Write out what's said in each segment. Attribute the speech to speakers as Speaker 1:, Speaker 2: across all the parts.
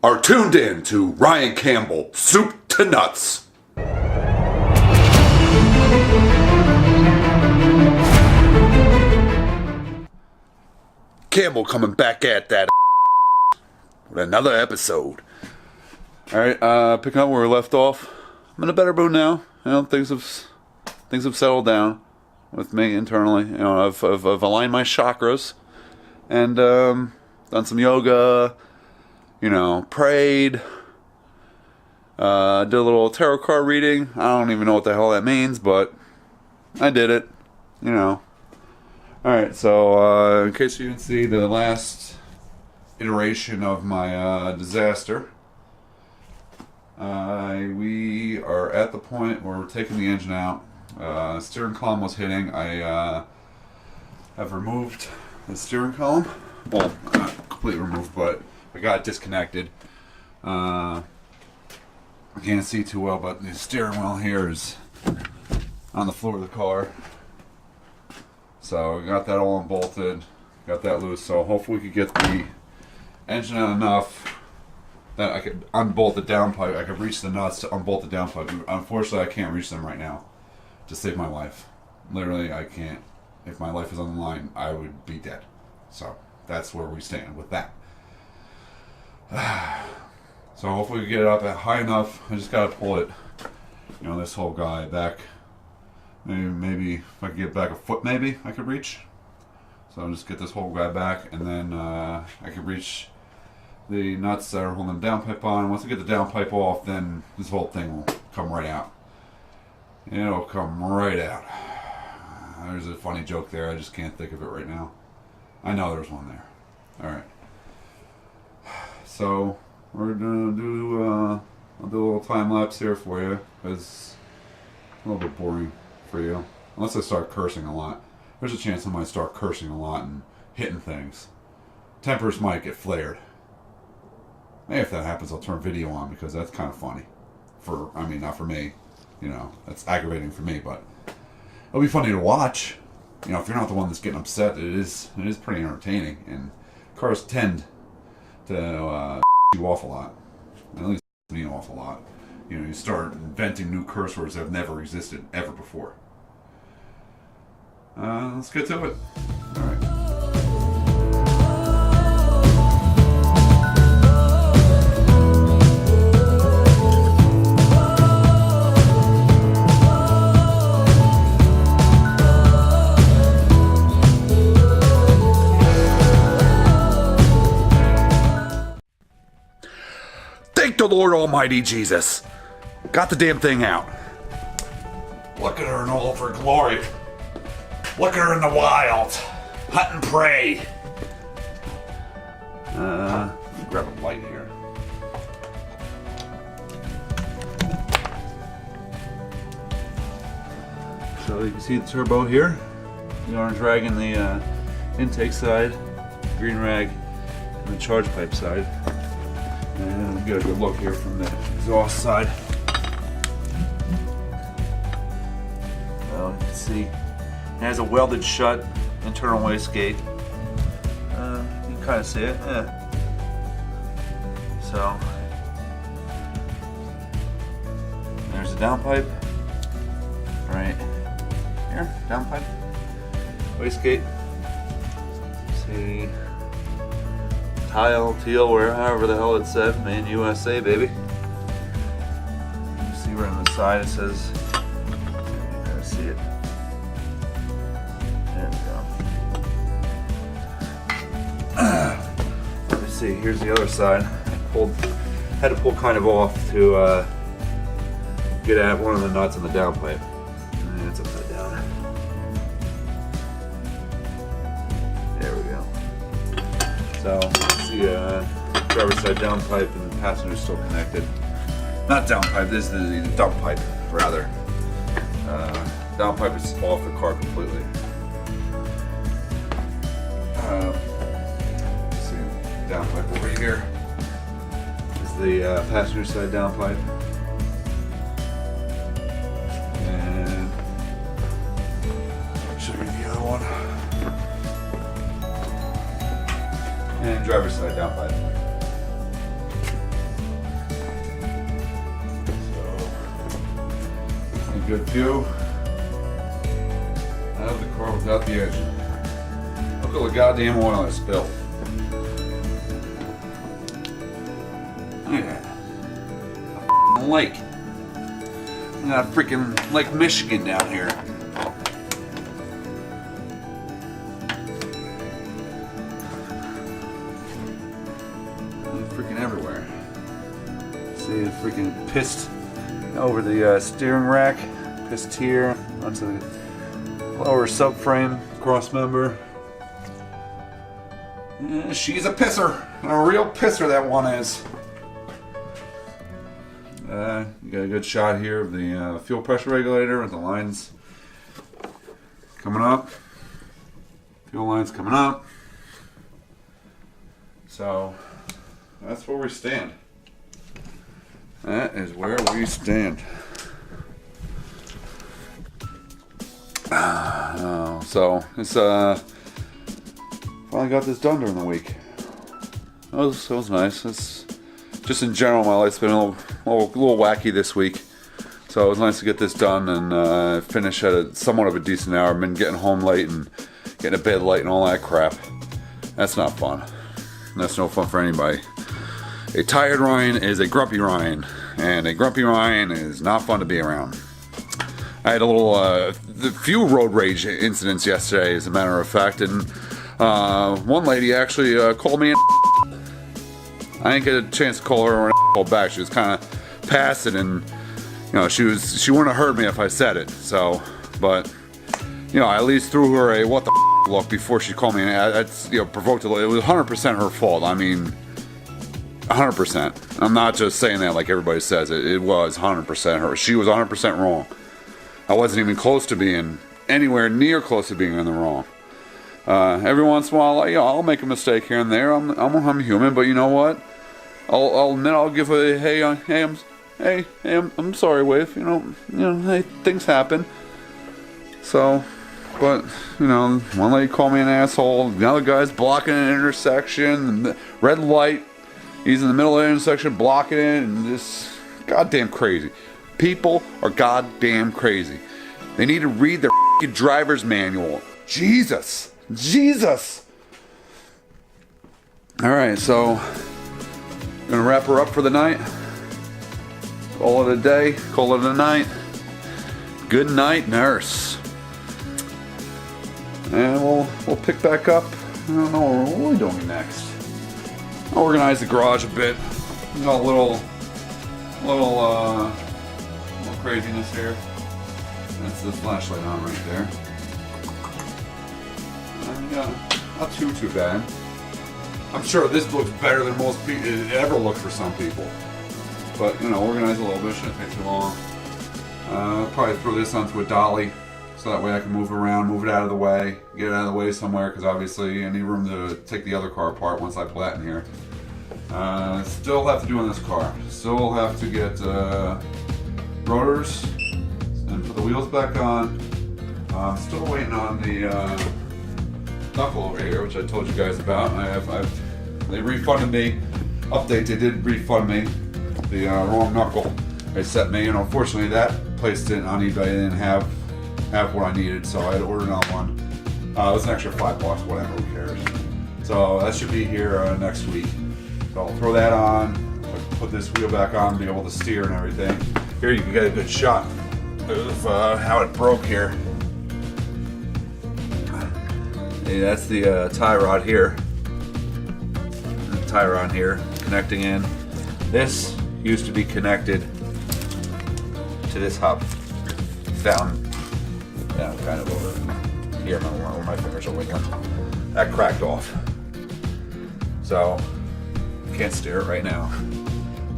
Speaker 1: are tuned in to Ryan Campbell, Soup to Nuts. Campbell coming back at that with another episode. Alright, picking up where we left off. I'm in a better mood now. You know, things have settled down with me internally. You know, I've aligned my chakras and done some yoga. You know, prayed. Did a little tarot card reading. I don't even know what the hell that means, but I did it. You know. Alright, so in case you didn't see the last iteration of my disaster, we are at the point where we're taking the engine out. Steering column was hitting. I have removed the steering column. Well, not completely removed, but I got it disconnected. I can't see too well, but the steering wheel here is on the floor of the car. So I got that all unbolted, got that loose. So hopefully we could get the engine out enough that I could unbolt the downpipe. I could reach the nuts to unbolt the downpipe. Unfortunately, I can't reach them right now to save my life. Literally, I can't. If my life was on the line, I would be dead. So that's where we stand with that. So hopefully we get it up at high enough. I just gotta pull it, you know, this whole guy back. Maybe if I could get back a foot, maybe I could reach. So I'll just get this whole guy back, and then I could reach the nuts that are holding the downpipe on. Once I get the downpipe off, then this whole thing will come right out. It'll come right out. There's a funny joke there. I just can't think of it right now. I know there's one there. All right. So we're gonna do I'll do a little time lapse here for you, because it's a little bit boring for you. Unless I start cursing a lot. There's a chance I might start cursing a lot and hitting things. Tempers might get flared. Maybe if that happens, I'll turn video on, because that's kind of funny. I mean, not for me. You know, that's aggravating for me, but it'll be funny to watch. You know, if you're not the one that's getting upset, it is pretty entertaining. And cars tend to you off a lot. At least me off a lot. You know, you start inventing new curse words that have never existed ever before. Let's get to it. All right. Thank the Lord Almighty Jesus. Got the damn thing out. Look at her in all of her glory. Look at her in the wild. Hunt and pray. Let me grab a light here. So you can see the turbo here. The orange rag in the intake side, green rag in the charge pipe side. And we'll get a good look here from the exhaust side. Well, you can see it has a welded shut internal wastegate. You can kind of see it. Yeah. So there's the downpipe. Right here, downpipe, wastegate. See. Tile, teal, however the hell it said, made in USA, baby. You see right on the side it says, you gotta see it. There we go. Let me see, here's the other side. Had to pull kind of off to get at one of the nuts in the downpipe. And it's upside down. There we go. So, the driver's side downpipe and the passenger's still connected. Not downpipe, this is the dump pipe, rather. Downpipe is off the car completely. See, downpipe over here is the passenger side downpipe. And should be the other one. And driver's side downpipe. Good view out of the car without the engine. Look at all the goddamn oil I spilled. Look at that. A lake. We got freaking Lake Michigan down here. Freaking everywhere. See, it freaking pissed over the steering rack, pissed here onto the lower subframe cross member. Yeah, she's a pisser, a real pisser that one is. You got a good shot here of the fuel pressure regulator with the lines coming up. Fuel lines coming up. So that's where we stand. That is where we stand. So it's finally got this done during the week. That was nice. It's just in general, my life's been a little wacky this week. So it was nice to get this done and finish at a somewhat of a decent hour. I've been getting home late and getting to bed late and all that crap. That's not fun. That's no fun for anybody. A tired Ryan is a grumpy Ryan, and a grumpy Ryan is not fun to be around. I had a few road rage incidents yesterday, as a matter of fact, and one lady actually called me an I didn't get a chance to call her an back. She was kind of past it, and she wouldn't have heard me if I said it. So, but I at least threw her a what the look before she called me. That's provoked it. It was 100% her fault. I mean, 100%. I'm not just saying that like everybody says it. It was 100% her. She was 100% wrong. I wasn't even close to being anywhere near close to being in the wrong. Every once in a while, I'll make a mistake here and there. I'm human, but you know what? I'll admit I'll give a hey, I'm sorry, wave. Hey, things happen. So, but one lady called me an asshole. The other guy's blocking an intersection, the red light. He's in the middle of the intersection, blocking it, and just goddamn crazy. People are goddamn crazy. They need to read their driver's manual. Jesus. Alright, so I'm gonna wrap her up for the night. Call it a day, call it a night. Good night, nurse. And we'll pick back up. I don't know what are we doing next. I'll organize the garage a bit. Got a little craziness here. That's the flashlight on right there. Not too bad. I'm sure this looks better than most people it ever looked for some people. But organize a little bit. Shouldn't take too long. Probably throw this onto a dolly so that way I can move it around, move it out of the way, get it out of the way somewhere, because obviously I need room to take the other car apart once I pull that in here. Still have to do on this car. Still have to get rotors and put the wheels back on. Still waiting on the knuckle over here, which I told you guys about. They refunded me. Update, they did refund me the wrong knuckle they sent me, and unfortunately that placed it on eBay. I didn't have what I needed, so I had ordered on one. It was an extra $5, whatever, who cares. So that should be here next week. So I'll throw that on, put this wheel back on, be able to steer and everything. Here you can get a good shot of how it broke here. Hey, that's the tie rod here. The tie rod here connecting in. This used to be connected to this hub. Down kind of over here where my fingers are wiggling. That cracked off. So can't steer it right now.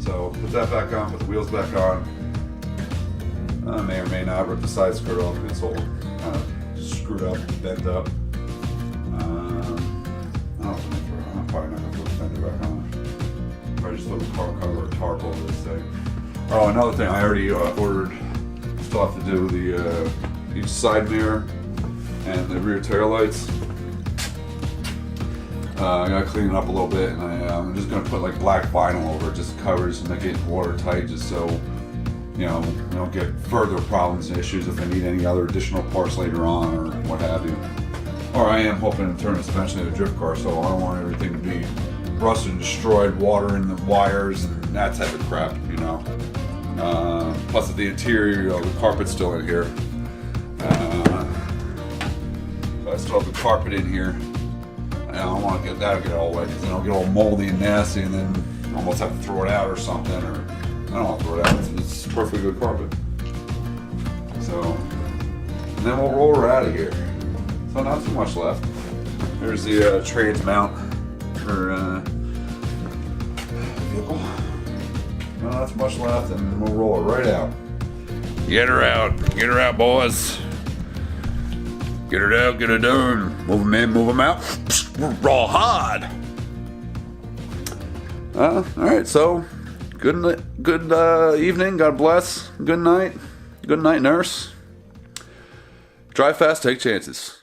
Speaker 1: So put that back on, put the wheels back on. I may or may not rip the side skirt off. It's all kind of screwed up, bent up. I'm probably not going to put the fender back on. Probably just put the car cover or tarp over this thing. Oh, another thing I already ordered. Still have to do the each side mirror and the rear tail lights. I gotta clean it up a little bit, and I'm just gonna put like black vinyl over it, just covers and make it watertight, just so you know, we don't get further problems and issues if I need any other additional parts later on or what have you. Or I am hoping to turn this eventually into a drift car, so I don't want everything to be rusted and destroyed, water in the wires and that type of crap, you know. Plus the interior, you know, the carpet's still in here. So I still have the carpet in here. I don't want to get that all wet because then it'll get all moldy and nasty and then almost have to throw it out or something. Or I don't want to throw it out. It's perfectly good carpet. So, and then we'll roll her out of here. So not too much left. There's the trades mount for vehicle. Not too much left, and we'll roll it right out. Get her out, boys. Get her out, get her done. Move them in, move them out. Raw hard. All right, so good evening. God bless. Good night, nurse. Drive fast, take chances.